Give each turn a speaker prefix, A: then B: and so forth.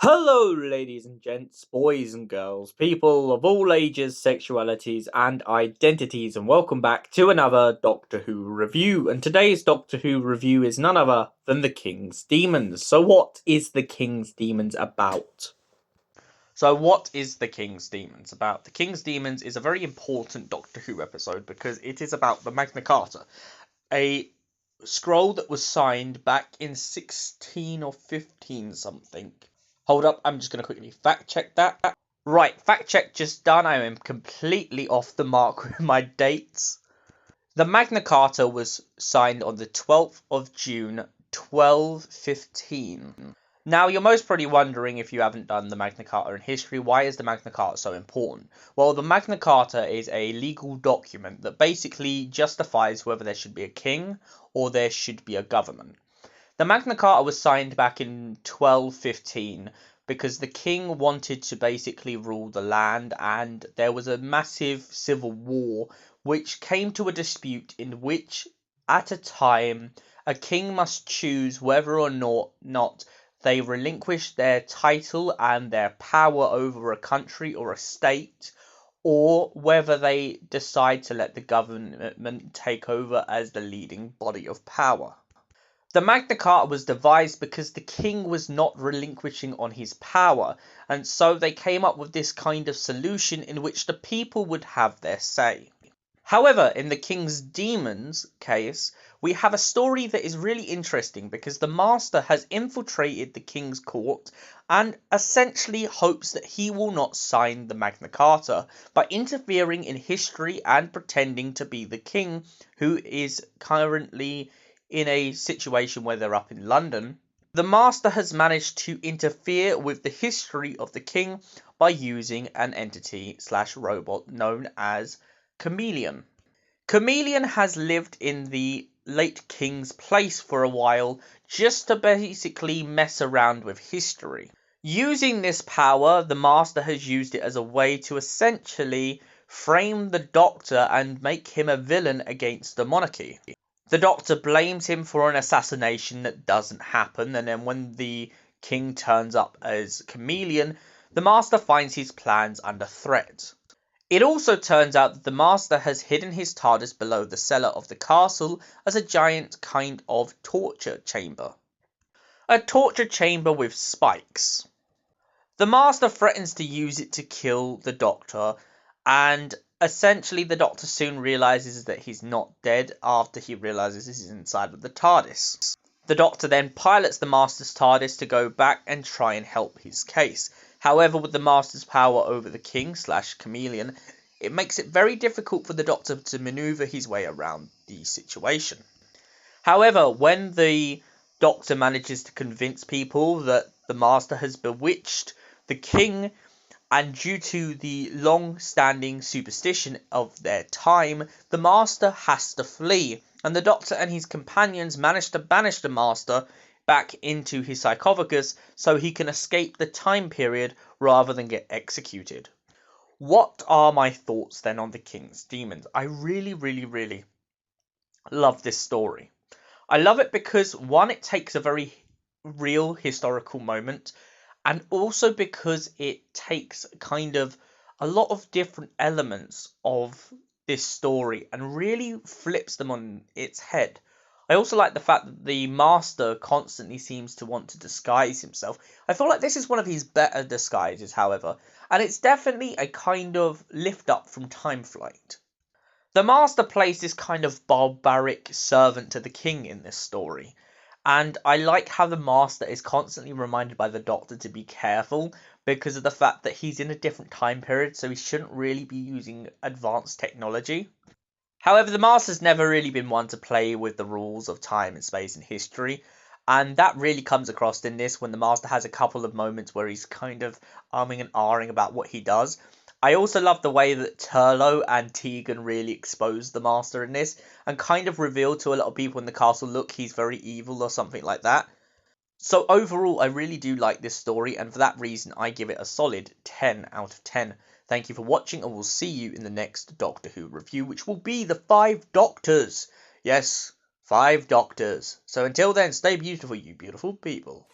A: Hello, ladies and gents, boys and girls, people of all ages, sexualities, and identities, and welcome back to another Doctor Who review. And today's Doctor Who review is none other than The King's Demons. So, what is The King's Demons about? What is The King's Demons about? The King's Demons is a very important Doctor Who episode because it is about the Magna Carta, a scroll that was signed back in 16 or 15 something. Hold up, I'm just going to quickly fact check that. Right, fact check just done. I am completely off the mark with my dates. The Magna Carta was signed on the 12th of June, 1215. Now, you're most probably wondering, if you haven't done the Magna Carta in history, why is the Magna Carta so important? Well, the Magna Carta is a legal document that basically justifies whether there should be a king or there should be a government. The Magna Carta was signed back in 1215 because the king wanted to basically rule the land, and there was a massive civil war which came to a dispute in which, at a time, a king must choose whether or not they relinquish their title and their power over a country or a state, or whether they decide to let the government take over as the leading body of power. The Magna Carta was devised because the king was not relinquishing on his power, and so they came up with this kind of solution in which the people would have their say. However, in the King's Demons case, we have a story that is really interesting because the Master has infiltrated the King's court and essentially hopes that he will not sign the Magna Carta by interfering in history and pretending to be the King, who is currently in a situation where they're up in London. The Master has managed to interfere with the history of the King by using an entity/robot known as Chameleon. Chameleon has lived in the late King's place for a while just to basically mess around with history. Using this power, the Master has used it as a way to essentially frame the Doctor and make him a villain against the monarchy. The Doctor blames him for an assassination that doesn't happen, and then when the King turns up as Chameleon, the Master finds his plans under threat. It also turns out that the Master has hidden his TARDIS below the cellar of the castle as a giant kind of torture chamber. A torture chamber with spikes. The Master threatens to use it to kill the Doctor, and essentially the Doctor soon realises that he's not dead after he realises he's inside of the TARDIS. The Doctor then pilots the Master's TARDIS to go back and try and help his case. However, with the Master's power over the King/Chameleon, it makes it very difficult for the Doctor to manoeuvre his way around the situation. However, when the Doctor manages to convince people that the Master has bewitched the King, and due to the long-standing superstition of their time, the Master has to flee, and the Doctor and his companions manage to banish the Master back into his sarcophagus so he can escape the time period rather than get executed. What are my thoughts then on the King's Demons? I really love this story. I love it because, one, it takes a very real historical moment, and also because it takes kind of a lot of different elements of this story and really flips them on its head. I also like the fact that the Master constantly seems to want to disguise himself. I feel like this is one of his better disguises, however, and it's definitely a kind of lift up from Time Flight. The Master plays this kind of barbaric servant to the King in this story, and I like how the Master is constantly reminded by the Doctor to be careful because of the fact that he's in a different time period, so he shouldn't really be using advanced technology. However, the Master's never really been one to play with the rules of time and space and history, and that really comes across in this when the Master has a couple of moments where he's kind of umming and ahhing about what he does. I also love the way that Turlo and Tegan really expose the Master in this and kind of reveal to a lot of people in the castle, look, he's very evil or something like that. So overall, I really do like this story, and for that reason, I give it a solid 10 out of 10. Thank you for watching, and we'll see you in the next Doctor Who review, which will be the 5 Doctors. Yes, 5 Doctors. So until then, stay beautiful, you beautiful people.